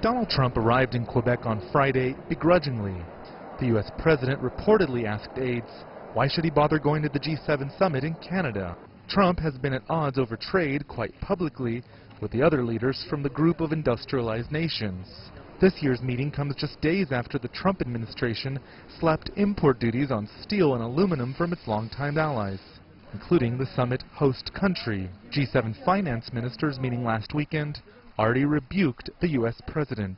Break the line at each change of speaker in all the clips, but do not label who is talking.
Donald Trump arrived in Quebec on Friday begrudgingly. The U.S. president reportedly asked aides, why should he bother going to the G7 summit in Canada? Trump has been at odds over trade quite publicly with the other leaders from the group of industrialized nations. This year's meeting comes just days after the Trump administration slapped import duties on steel and aluminum from its longtime allies, including the summit host country. G7 finance ministers meeting last weekend already rebuked the U.S. president.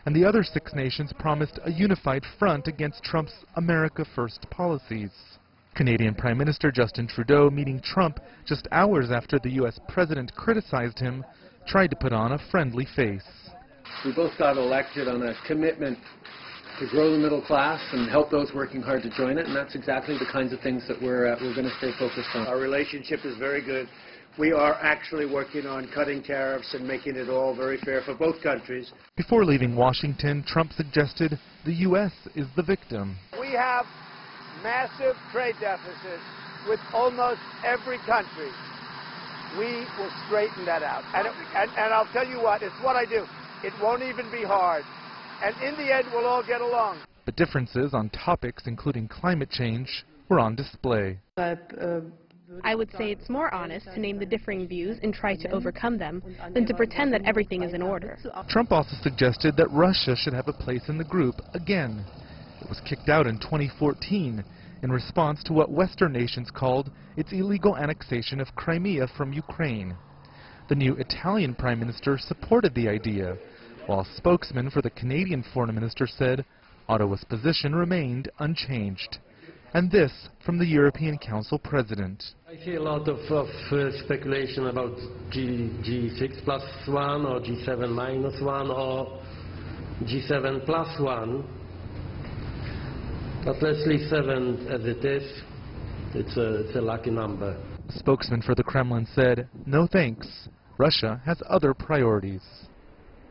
And the other 6 nations promised a unified front against Trump's America First policies. Canadian Prime Minister Justin Trudeau, meeting Trump just hours after the U.S. president criticized him, tried to put on a friendly face.
We both got elected on a commitment to grow the middle class and help those working hard to join it, and that's exactly the kinds of things that we're going to stay focused on.
Our relationship is very good. We are actually working on cutting tariffs and making it all very fair for both countries.
Before leaving Washington, Trump suggested the U.S. is the victim.
We have massive trade deficits with almost every country. We will straighten that out. And I'll tell you what, it's what I do. It won't even be hard. And in the end, we'll all get along.
But differences on topics including climate change were on display.
I would say it's more honest to name the differing views and try to overcome them than to pretend that everything is in order.
Trump also suggested that Russia should have a place in the group again. It was kicked out in 2014 in response to what Western nations called its illegal annexation of Crimea from Ukraine. The new Italian Prime Minister supported the idea, while a spokesman for the Canadian Foreign Minister said Ottawa's position remained unchanged. And this from the European Council President.
I see a lot of speculation about G6 plus 1 or G7 minus 1 or G7 plus 1. But let's leave 7 as it is. It's a lucky number.
A spokesman for the Kremlin said, no thanks. Russia has other priorities.